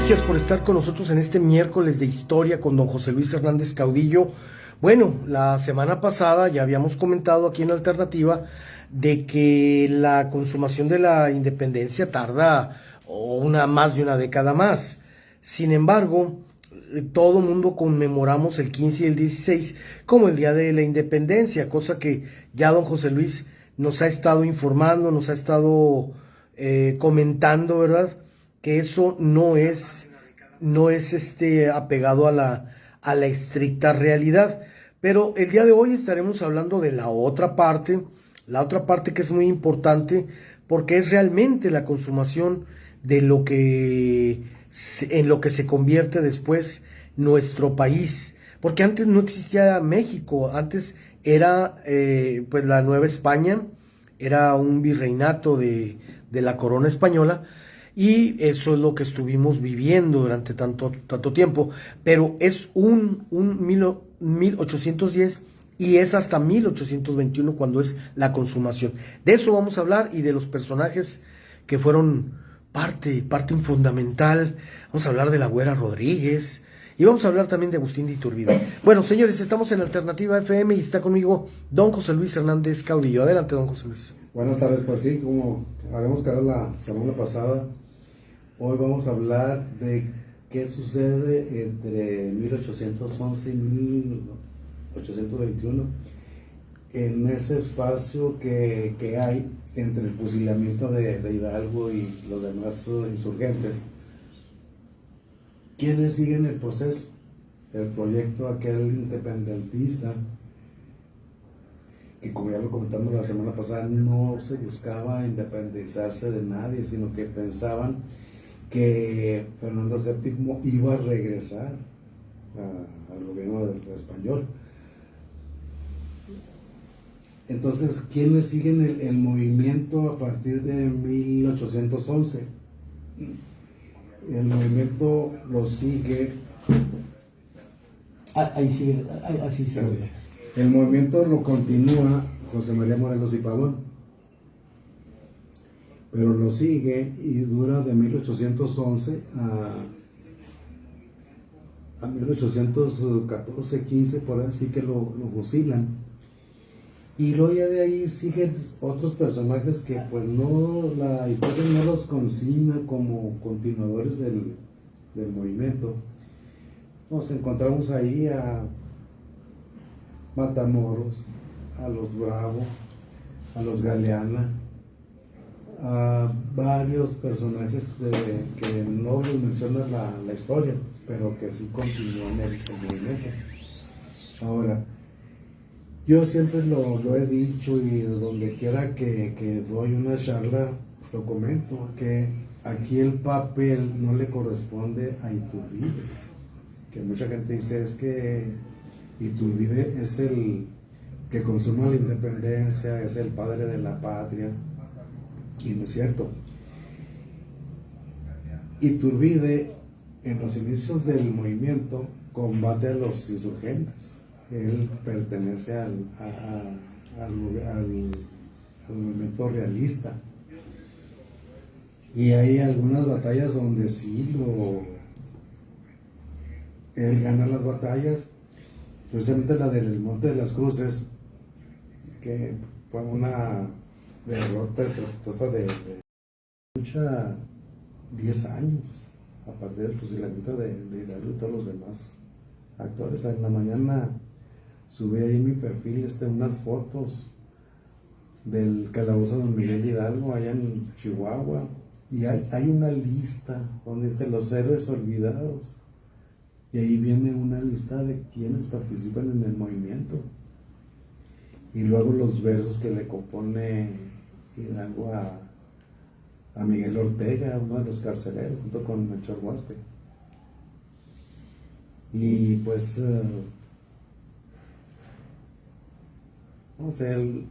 Gracias por estar con nosotros en este miércoles de historia con don José Luis Hernández Caudillo. Bueno, la semana pasada ya habíamos comentado aquí en Alternativa de que la consumación de la independencia tarda más de una década más. Sin embargo, todo mundo conmemoramos el 15 y el 16 como el Día de la Independencia, cosa que ya don José Luis nos ha estado informando, nos ha estado comentando, ¿verdad? Que eso no es apegado a la estricta realidad. Pero el día de hoy estaremos hablando de la otra parte que es muy importante porque es realmente la consumación de en lo que se convierte después nuestro país. Porque antes no existía México, antes era pues la Nueva España, era un virreinato de la corona española. Y eso es lo que estuvimos viviendo durante tanto tiempo. Pero es un 1810 y es hasta 1821 cuando es la consumación. De eso vamos a hablar y de los personajes que fueron parte fundamental. Vamos a hablar de la Güera Rodríguez y vamos a hablar también de Agustín de Iturbide. Bueno, señores, estamos en Alternativa FM y está conmigo don José Luis Hernández Caudillo. Adelante, don José Luis. Buenas tardes, pues sí, como habíamos quedado la semana pasada, hoy vamos a hablar de qué sucede entre 1811 y 1821 en ese espacio que hay entre el fusilamiento de Hidalgo y los demás insurgentes. ¿Quiénes siguen el proceso? El proyecto aquel independentista, que como ya lo comentamos la semana pasada, no se buscaba independizarse de nadie, sino que pensaban que Fernando VII iba a regresar al gobierno español. Entonces, ¿quiénes siguen el movimiento a partir de 1811? El movimiento lo sigue... Ahí sigue, así se ve. El movimiento lo continúa José María Morelos y Pavón, pero lo sigue y dura de 1811 a 1814, 15, por así que lo fusilan. Y luego ya de ahí siguen otros personajes que pues no, la historia no los consigna como continuadores del movimiento. Nos encontramos ahí a Matamoros, a los Bravo, a los Galeana, a varios personajes que no los menciona la historia, pero que sí continúan el movimiento. Ahora, yo siempre lo he dicho y donde quiera que doy una charla lo comento, que aquí el papel no le corresponde a Iturbide, que mucha gente dice es que Iturbide es el que consuma la independencia, es el padre de la patria, y no es cierto. Iturbide en los inicios del movimiento combate a los insurgentes. Él pertenece al movimiento realista. Y hay algunas batallas donde sí él gana las batallas, precisamente la del Monte de las Cruces, que fue una derrota estrepitosa de lucha 10 años, a partir del fusilamiento de Hidalgo y todos los demás actores. En la mañana subí ahí en mi perfil unas fotos del calabozo de Don Miguel Hidalgo allá en Chihuahua, y hay una lista donde dice los héroes olvidados, y ahí viene una lista de quienes participan en el movimiento, y luego los versos que le compone Hidalgo a Miguel Ortega, uno de los carceleros, junto con Melchor Huaspe. Y pues no sé,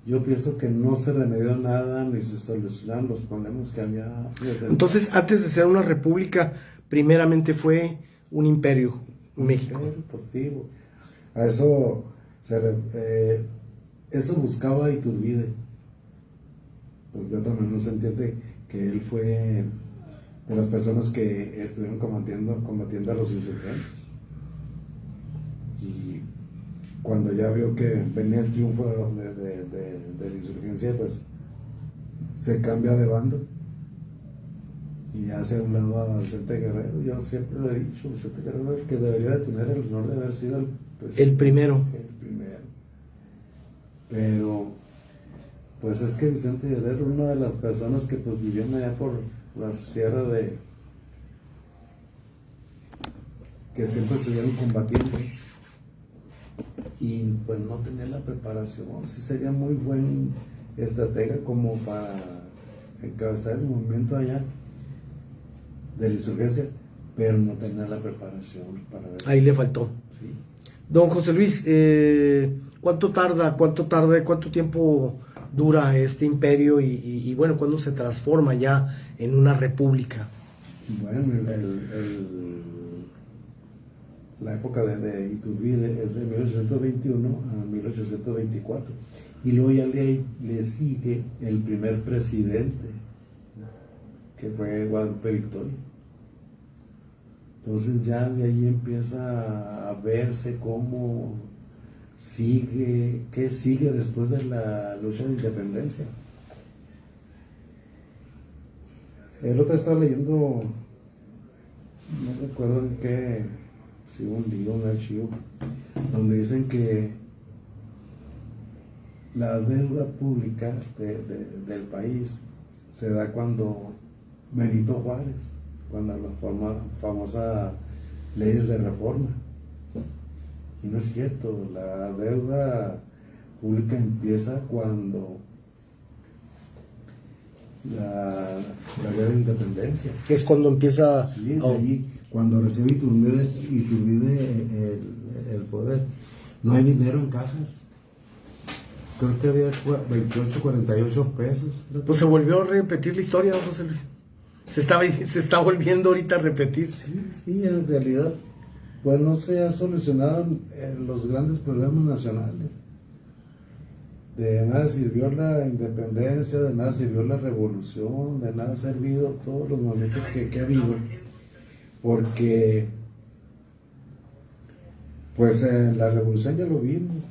yo pienso que no se remedió nada ni se solucionaron los problemas que había. Entonces, antes de ser una república, primeramente fue un imperio, México. Pues sí, a eso eso buscaba Iturbide. Pues de otra manera no se entiende que él fue de las personas que estuvieron combatiendo a los insurgentes. Y cuando ya vio que venía el triunfo de la insurgencia, pues se cambia de bando y hace a un lado a Vicente Guerrero. Yo siempre lo he dicho, Vicente Guerrero es el que debería de tener el honor de haber sido el primero. El primero. Pero, pues es que Vicente Guerrero, una de las personas que pues vivían allá por la sierra que siempre estuvieron combatiendo, y pues no tenía la preparación. Sí sería muy buen estratega como para encabezar el movimiento allá de la insurgencia, pero no tenía la preparación para ver. Ahí le faltó. Sí. Don José Luis, cuánto tiempo dura este imperio y bueno, cuándo se transforma ya en una república? Bueno, la época de Iturbide es de 1821 a 1824, y luego ya le sigue el primer presidente, que fue Guadalupe Victoria. Entonces ya de ahí empieza a verse cómo qué sigue después de la lucha de independencia. El otro estaba leyendo, no recuerdo en qué, si un libro, un archivo, donde dicen que la deuda pública del país se da cuando Benito Juárez, cuando la famosa leyes de reforma. Y no es cierto, la deuda pública empieza cuando la guerra de independencia. Que es cuando empieza... Sí, es allí, cuando recibe Iturbide el poder. No hay dinero en cajas. Creo que había 28, 48 pesos. Pues se volvió a repetir la historia, don José Luis. Se está volviendo ahorita a repetir. Sí, en realidad, pues no se han solucionado los grandes problemas nacionales. De nada sirvió la independencia, de nada sirvió la revolución, de nada ha servido todos los momentos que ha habido, porque pues en la revolución ya lo vimos,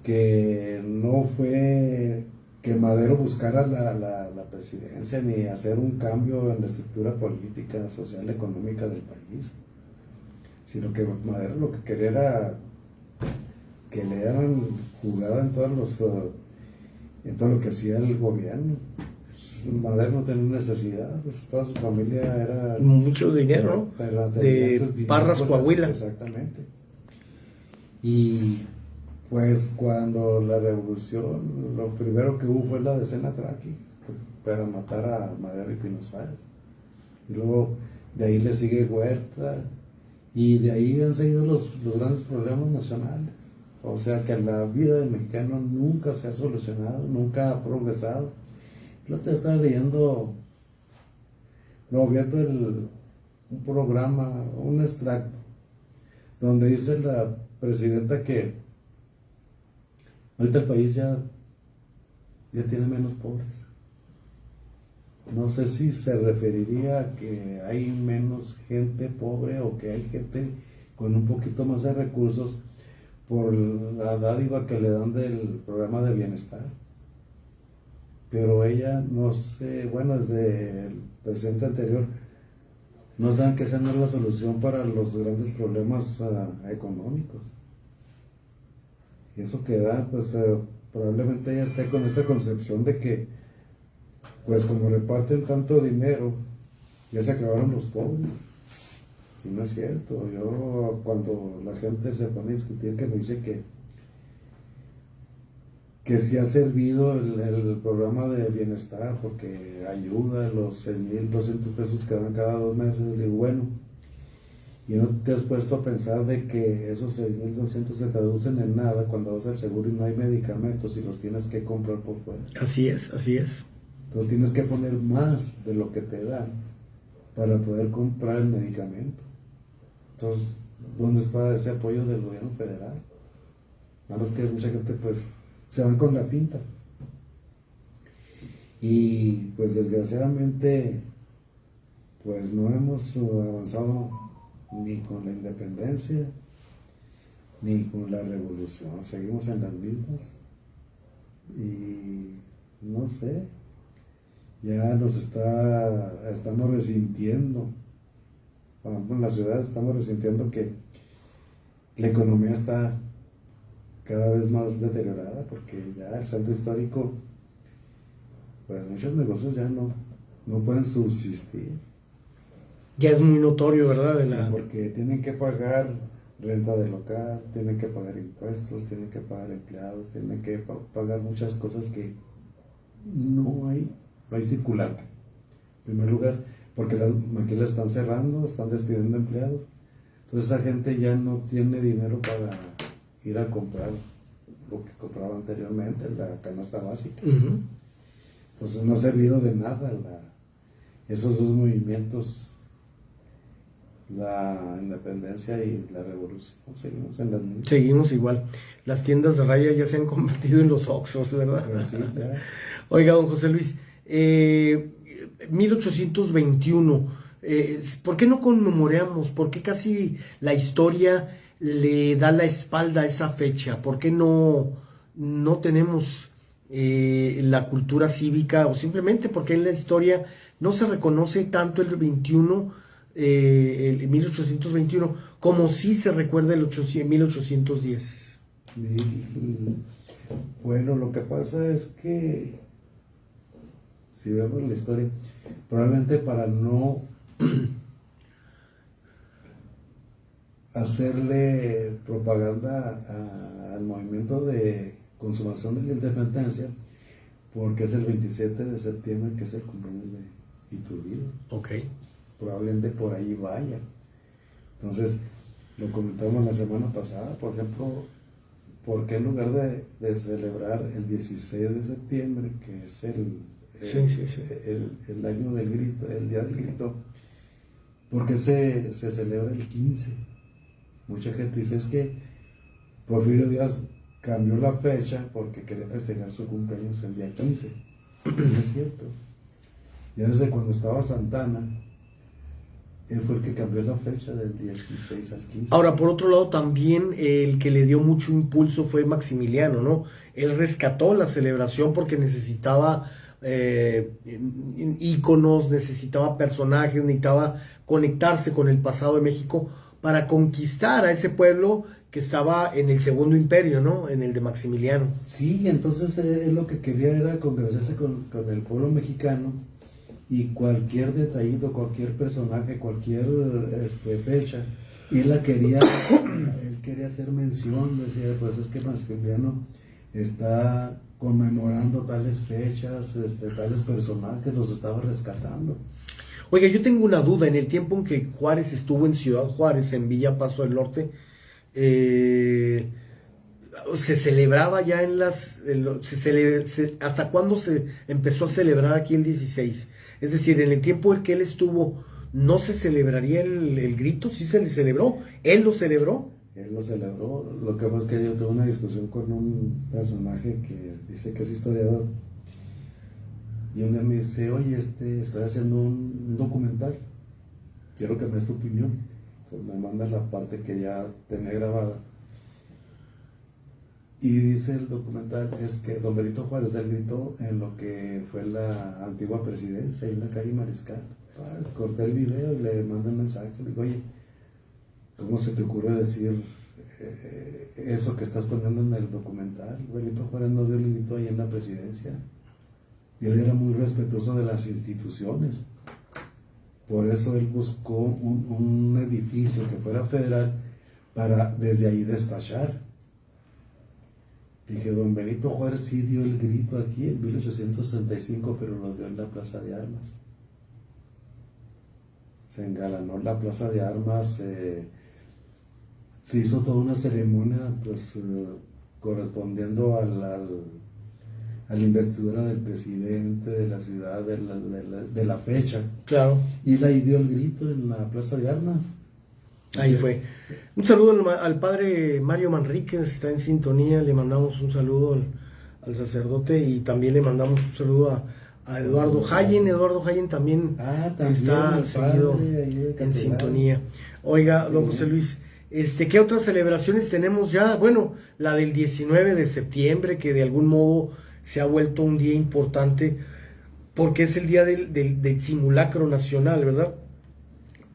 que no fue que Madero buscara la presidencia ni hacer un cambio en la estructura política, social, económica del país, sino que Madero lo que quería era que le dieran jugada en en todo lo que hacía el gobierno. Pues, Madero no tenía necesidad, pues, toda su familia era mucho dinero, de Parras, Coahuila. Exactamente. Y pues cuando la revolución, lo primero que hubo fue la decena Traqui para matar a Madero y Pino Suárez. Y luego de ahí le sigue Huerta, y de ahí han seguido los grandes problemas nacionales. O sea que la vida del mexicano nunca se ha solucionado, nunca ha progresado. Yo te estaba leyendo, viendo un programa, un extracto, donde dice la presidenta que ahorita el país ya tiene menos pobres. No sé si se referiría a que hay menos gente pobre o que hay gente con un poquito más de recursos por la dádiva que le dan del programa de bienestar. Pero ella, no sé, bueno, desde el presidente anterior, no saben que esa no es la solución para los grandes problemas económicos. Y eso que da, pues probablemente ella esté con esa concepción de que, pues como reparten tanto dinero, ya se acabaron los pobres. Y no es cierto. Yo, cuando la gente se pone a discutir, que me dice que sí ha servido el programa de bienestar, porque ayuda a los 6,200 pesos que dan cada 2 meses, le digo, bueno, y no te has puesto a pensar de que esos 6,200 se traducen en nada cuando vas al seguro y no hay medicamentos y los tienes que comprar por fuera. Así es, así es. Entonces tienes que poner más de lo que te dan para poder comprar el medicamento. Entonces, ¿dónde está ese apoyo del gobierno federal? Nada más que mucha gente pues se van con la finta. Y pues desgraciadamente pues no hemos avanzado ni con la independencia, ni con la revolución. Seguimos en las mismas. Y no sé, ya estamos resintiendo. Por ejemplo, en la ciudad estamos resintiendo que la economía está cada vez más deteriorada, porque ya el centro histórico, pues muchos negocios ya no pueden subsistir. Ya es muy notorio, ¿verdad? Sí, porque tienen que pagar renta de local, tienen que pagar impuestos, tienen que pagar empleados, tienen que pagar muchas cosas que no hay circulante. En primer lugar, porque las maquilas están cerrando, están despidiendo empleados. Entonces esa gente ya no tiene dinero para ir a comprar lo que compraba anteriormente, la canasta básica. Uh-huh. Entonces no ha servido de nada esos dos movimientos, la independencia y la revolución. Seguimos en las mismas. Seguimos igual. Las tiendas de raya ya se han convertido en los Oxxos, ¿verdad? Pues sí, ya. Oiga, don José Luis, 1821, ¿por qué no conmemoramos? ¿Por qué casi la historia le da la espalda a esa fecha? ¿Por qué no tenemos la cultura cívica, o simplemente porque en la historia no se reconoce tanto el 21, el 1821, como sí se recuerda el 1810? Bueno, lo que pasa es que si vemos la historia, probablemente para no hacerle propaganda al movimiento de consumación de la independencia, porque es el 27 de septiembre, que es el cumpleaños de Iturbide. Ok. Probablemente por ahí vaya. Entonces, lo comentamos la semana pasada, por ejemplo, ¿por qué en lugar de celebrar el 16 de septiembre, que es el año del grito, el día del grito, por qué se celebra el 15? Mucha gente dice, es que Porfirio Díaz cambió la fecha porque quería festejar su cumpleaños el día 15. No es cierto. Ya desde cuando estaba Santana, él fue el que cambió la fecha del 16 al 15. Ahora, por otro lado, también el que le dio mucho impulso fue Maximiliano, ¿no? Él rescató la celebración porque necesitaba íconos, necesitaba personajes, necesitaba conectarse con el pasado de México para conquistar a ese pueblo que estaba en el Segundo Imperio, ¿no? En el de Maximiliano. Sí, entonces él lo que quería era conversarse con el pueblo mexicano, y cualquier detallito, cualquier personaje, cualquier fecha, él quería hacer mención, decía, pues es que Maximiliano está conmemorando tales fechas, tales personajes, los estaba rescatando. Oiga, yo tengo una duda. En el tiempo en que Juárez estuvo en Ciudad Juárez, en Villa Paso del Norte, se celebraba ya ¿hasta cuándo se empezó a celebrar aquí el 16? Es decir, en el tiempo en que él estuvo, ¿no se celebraría el grito? ¿Sí se le celebró? ¿Él lo celebró? Él lo celebró. Lo que pasa es que yo tuve una discusión con un personaje que dice que es historiador, y un día me dice, oye, estoy haciendo un documental, quiero que me des tu opinión. Entonces me manda la parte que ya tenía grabada, y dice el documental es que don Benito Juárez él gritó en lo que fue la antigua presidencia, ahí en la calle Mariscal. Corté el video y le mandé un mensaje, le digo, oye, ¿cómo se te ocurre decir eso que estás poniendo en el documental? Benito Juárez no dio el grito ahí en la presidencia, y él era muy respetuoso de las instituciones. Por eso él buscó un edificio que fuera federal para desde ahí despachar. Dije, don Benito Juárez sí dio el grito aquí en 1865, pero lo dio en la Plaza de Armas. Se engalanó la Plaza de Armas, se hizo toda una ceremonia, pues, correspondiendo a la investidura del presidente de la ciudad, de la fecha. Claro. Y ahí dio el grito en la Plaza de Armas. Ahí fue. Un saludo al padre Mario Manríquez, está en sintonía, le mandamos un saludo al sacerdote, y también le mandamos un saludo a Eduardo Hayen. Eduardo Hayen también, también está el seguido padre ahí de en catedral. sintonía. Oiga, don José Luis, ¿qué otras celebraciones tenemos ya? Bueno, la del 19 de septiembre, que de algún modo se ha vuelto un día importante, porque es el día del simulacro nacional, ¿verdad?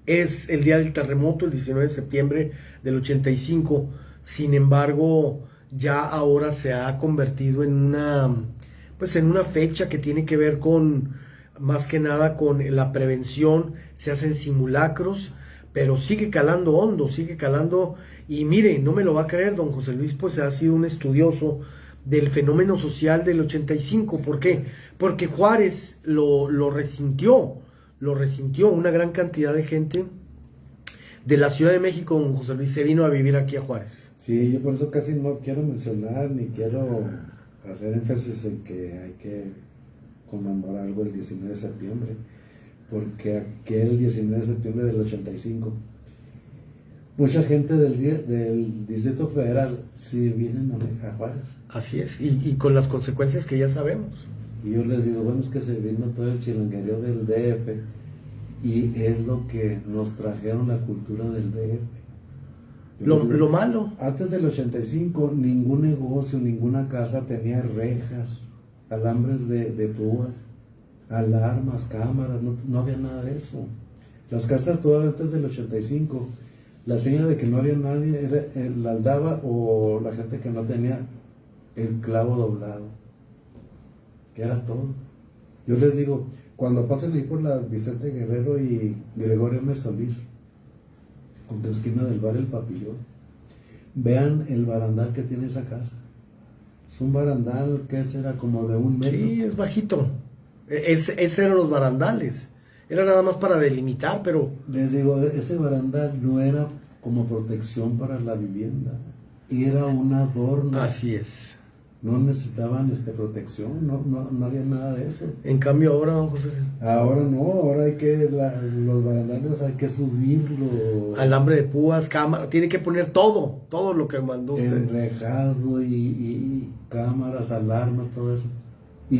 Es el día del terremoto, el 19 de septiembre del 85. Sin embargo, ya ahora se ha convertido en una fecha que tiene que ver con, más que nada, con la prevención. Se hacen simulacros, pero sigue calando hondo, sigue calando. Y mire, no me lo va a creer, don José Luis, pues ha sido un estudioso del fenómeno social del 85. ¿Por qué? Porque Juárez lo resintió, una gran cantidad de gente de la Ciudad de México, don José Luis, se vino a vivir aquí a Juárez. Sí, yo por eso casi no quiero mencionar ni quiero hacer énfasis en que hay que conmemorar algo el 19 de septiembre, porque aquel 19 de septiembre del 85, mucha gente del Distrito Federal sí vienen a Juárez. Así es, y con las consecuencias que ya sabemos. Y yo les digo, bueno, es que se vino todo el chilanguerío del DF y es lo que nos trajeron la cultura del DF. Lo malo. Antes del 85, ningún negocio, ninguna casa tenía rejas, alambres de púas, alarmas, cámaras, no había nada de eso. Las casas todavía antes del 85, la señal de que no había nadie era el aldaba o la gente que no tenía el clavo doblado, que era todo. Yo les digo, cuando pasen ahí por la Vicente Guerrero y Gregorio M. Solís, contra esquina del bar El Papillón, vean el barandal que tiene esa casa. Es un barandal que era como de 1 metro. Sí, es bajito. Ese eran los barandales. Era nada más para delimitar, pero... Les digo, ese barandal no era como protección para la vivienda, era un adorno. Así es. No necesitaban protección, no había nada de eso. En cambio ahora, don José, Ahora no, ahora hay que, los barandales hay que subirlo. alambre de púas, cámara, tiene que poner todo lo que mandó usted. Enrejado y cámaras, alarmas, todo eso. Y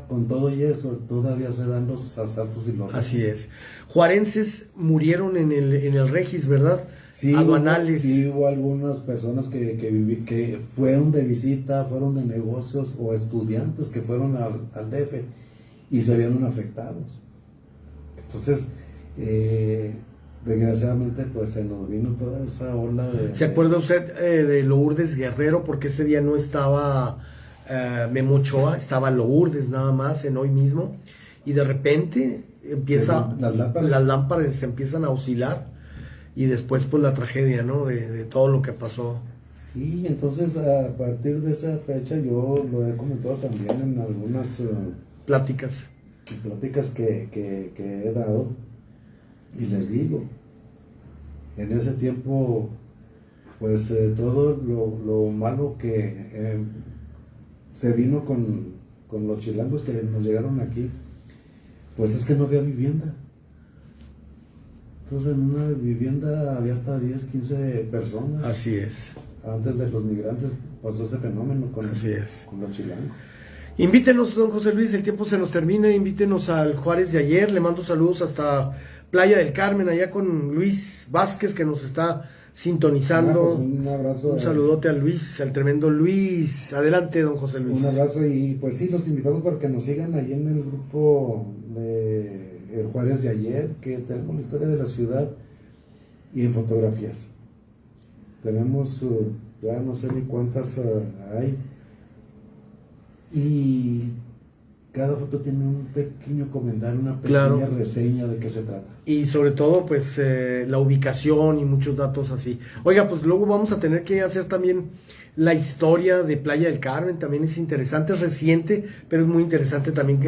con todo y eso, todavía se dan los asaltos y los... Así es. Juarenses murieron en el Regis, ¿verdad? Sí, aduanales. Hubo algunas personas que fueron de visita, fueron de negocios o estudiantes que fueron al DF y se vieron afectados. Entonces, desgraciadamente, pues se nos vino toda esa ola de... ¿Se acuerda usted de Lourdes Guerrero? Porque ese día no estaba Memo Ochoa, estaba Lourdes nada más en Hoy Mismo, y de repente las lámparas se empiezan a oscilar. Y después, pues, la tragedia, ¿no? De todo lo que pasó. Sí, entonces, a partir de esa fecha, yo lo he comentado también en algunas Pláticas. que he dado. Y les digo, en ese tiempo, pues, todo lo malo que se vino con los chilangos que nos llegaron aquí, pues es que no había vivienda. Entonces en una vivienda había hasta 10, 15 personas. Así es. Antes de los migrantes pasó ese fenómeno con los chilangos. Invítenos, don José Luis, el tiempo se nos termina, invítenos al Juárez de ayer. Le mando saludos hasta Playa del Carmen, allá con Luis Vázquez, que nos está sintonizando. Pues un abrazo. Un saludote a Luis, al tremendo Luis. Adelante, don José Luis. Un abrazo y pues sí, los invitamos para que nos sigan ahí en el grupo de El Juárez de ayer, que tenemos la historia de la ciudad y en fotografías. Tenemos ya no sé ni cuántas hay, y cada foto tiene un pequeño comentario, una pequeña reseña de qué se trata. Y sobre todo, pues, la ubicación y muchos datos así. Oiga, pues luego vamos a tener que hacer también la historia de Playa del Carmen, también es interesante, es reciente, pero es muy interesante también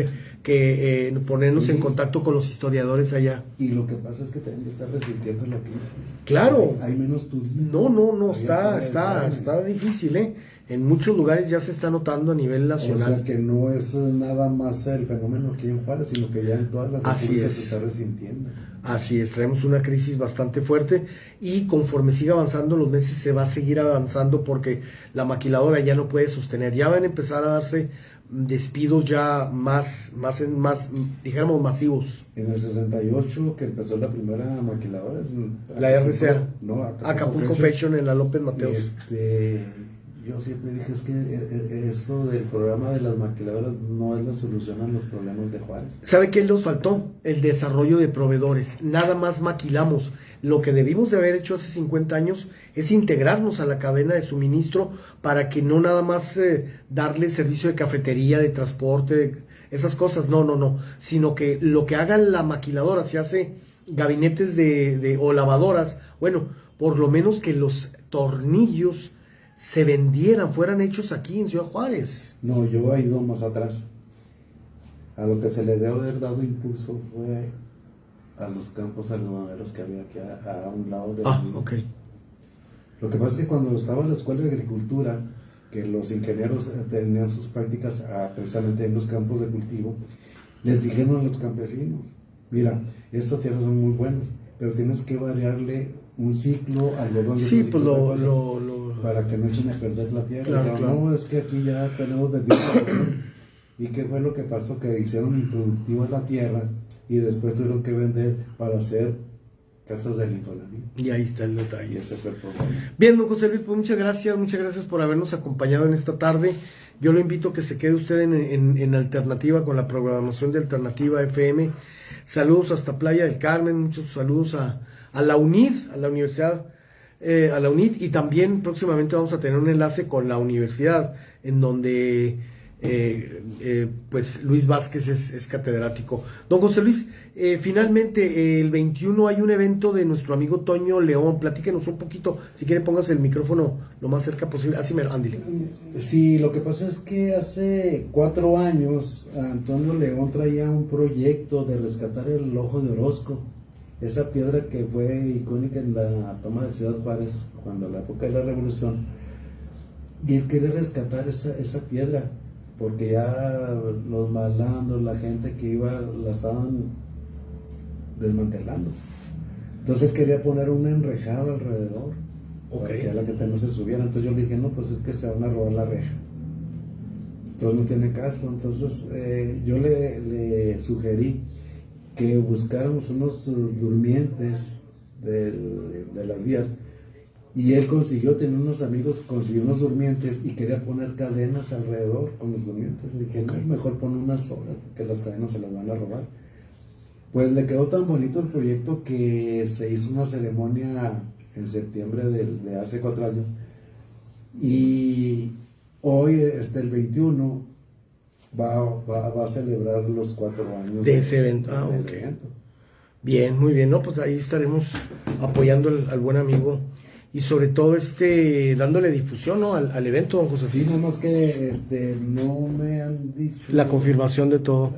que ponernos en contacto con los historiadores allá. Y lo que pasa es que también está resintiendo la crisis. Claro. Hay menos turistas. No, está difícil, ¿eh? En muchos lugares ya se está notando a nivel nacional. O sea que no es nada más el fenómeno aquí en Juárez, sino que ya en todas las repúblicas se está resintiendo. Así es, traemos una crisis bastante fuerte y conforme siga avanzando los meses se va a seguir avanzando porque la maquiladora ya no puede sostener. Ya van a empezar a darse despidos ya más, dijéramos, masivos. En el 68, que empezó la primera maquiladora. La RCA. No, Acapulco Fashion en la López Mateos. Yo siempre dije, es que eso del programa de las maquiladoras no es la solución a los problemas de Juárez. ¿Sabe qué nos faltó? El desarrollo de proveedores. Nada más maquilamos. Lo que debimos de haber hecho hace 50 años es integrarnos a la cadena de suministro para que no nada más darle servicio de cafetería, de transporte, esas cosas. No. Sino que lo que haga la maquiladora, si hace gabinetes o lavadoras, bueno, por lo menos que los tornillos se vendieran, fueran hechos aquí en Ciudad Juárez. No, yo he ido más atrás. A lo que se le debe haber dado impulso fue a los campos algodoneros que había aquí a un lado de ok. Lo que pasa es que cuando estaba en la escuela de agricultura, que los ingenieros tenían sus prácticas precisamente en los campos de cultivo, les dijeron a los campesinos, mira, estas tierras son muy buenas, pero tienes que variarle un ciclo algodón. Sí, pues para que no echen a perder la tierra. Claro, Claro. No, es que aquí ya tenemos vendido. ¿Y qué fue lo que pasó? Que hicieron improductiva la tierra y después tuvieron que vender para hacer casas del Infonavit. Y ahí está el Y detalle. ese fue el problema. Bien, don José Luis, pues muchas gracias por habernos acompañado en esta tarde. Yo lo invito a que se quede usted en Alternativa con la programación de Alternativa FM. Saludos hasta Playa del Carmen, muchos saludos a la UNID, a la Universidad, a la UNID, y también próximamente vamos a tener un enlace con la universidad, en donde pues Luis Vázquez es catedrático. Don José Luis, finalmente el 21 hay un evento de nuestro amigo Toño León. Platíquenos un poquito, si quiere póngase el micrófono lo más cerca posible, así me ándale. Sí, lo que pasa es que hace 4 años Antonio León traía un proyecto de rescatar el Ojo de Orozco, esa piedra que fue icónica en la toma de Ciudad Juárez cuando la época de la Revolución, y él quería rescatar esa piedra porque ya los malandros, la gente que iba, la estaban desmantelando. Entonces él quería poner un enrejado alrededor, para que a la gente no se subiera. Entonces yo le dije, no, pues es que se van a robar la reja. Entonces no tiene caso. Entonces yo le sugerí que buscáramos unos durmientes de las vías. Y él tenía unos amigos, consiguió unos durmientes y quería poner cadenas alrededor con los durmientes. Le dije, no, mejor pon unas sogas, porque las cadenas se las van a robar. Pues le quedó tan bonito el proyecto que se hizo una ceremonia en septiembre de hace 4 años. Y hoy, el 21, va a celebrar los 4 años de ese evento. Del evento. Bien, muy bien, ¿no? Pues ahí estaremos apoyando al buen amigo y sobre todo dándole difusión, ¿no? al evento, don José. Sí, nada más que no me han dicho la confirmación de todo.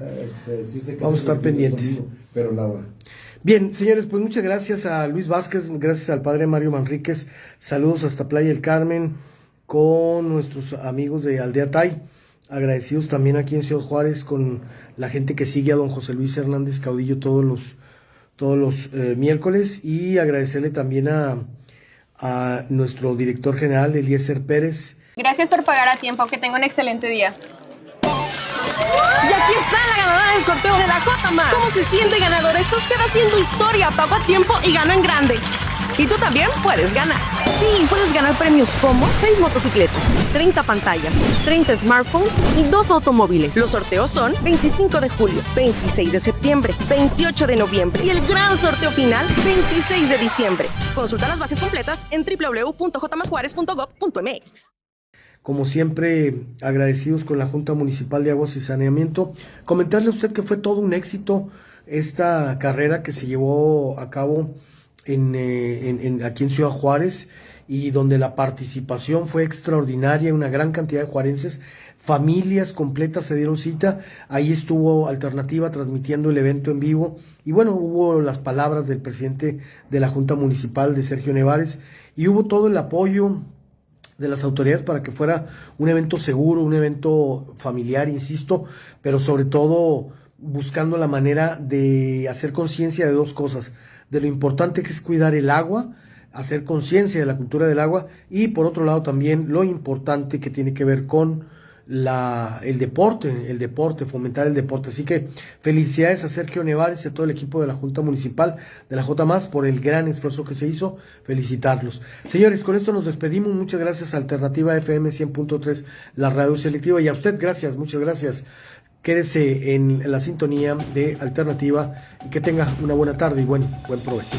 Sí sé que vamos a estar pendientes. Domingo, pero la hora. Bien, señores, pues muchas gracias a Luis Vázquez, gracias al padre Mario Manríquez. Saludos hasta Playa del Carmen con nuestros amigos de Aldea Tai. Agradecidos también aquí en Ciudad Juárez con la gente que sigue a don José Luis Hernández Caudillo todos los miércoles, y agradecerle también a nuestro director general, Eliezer Pérez. Gracias por pagar a tiempo, que tenga un excelente día. Y aquí está la ganadora del sorteo de la J+. ¿Cómo se siente, ganadora? Está usted haciendo historia, pagó a tiempo y ganó en grande. Y tú también puedes ganar. Sí, puedes ganar premios como 6 motocicletas, 30 pantallas, 30 smartphones y 2 automóviles. Los sorteos son 25 de julio, 26 de septiembre, 28 de noviembre y el gran sorteo final 26 de diciembre. Consulta las bases completas en www.jmasjuarez.gov.mx. Como siempre, agradecidos con la Junta Municipal de Aguas y Saneamiento. Comentarle a usted que fue todo un éxito esta carrera que se llevó a cabo aquí en Ciudad Juárez, y donde la participación fue extraordinaria. Una gran cantidad de juarenses, familias completas se dieron cita. Ahí estuvo Alternativa transmitiendo el evento en vivo, y bueno, hubo las palabras del presidente de la Junta Municipal, de Sergio Nevares, y hubo todo el apoyo de las autoridades para que fuera un evento seguro, un evento familiar, insisto, pero sobre todo buscando la manera de hacer conciencia de 2 cosas: de lo importante que es cuidar el agua, hacer conciencia de la cultura del agua, y por otro lado también lo importante que tiene que ver con el deporte, fomentar el deporte. Así que felicidades a Sergio Nevares y a todo el equipo de la Junta Municipal de la J+, por el gran esfuerzo que se hizo. Felicitarlos. Señores, con esto nos despedimos. Muchas gracias a Alternativa FM 100.3, la radio selectiva, y a usted, gracias, muchas gracias. Quédese en la sintonía de Alternativa y que tenga una buena tarde y buen provecho.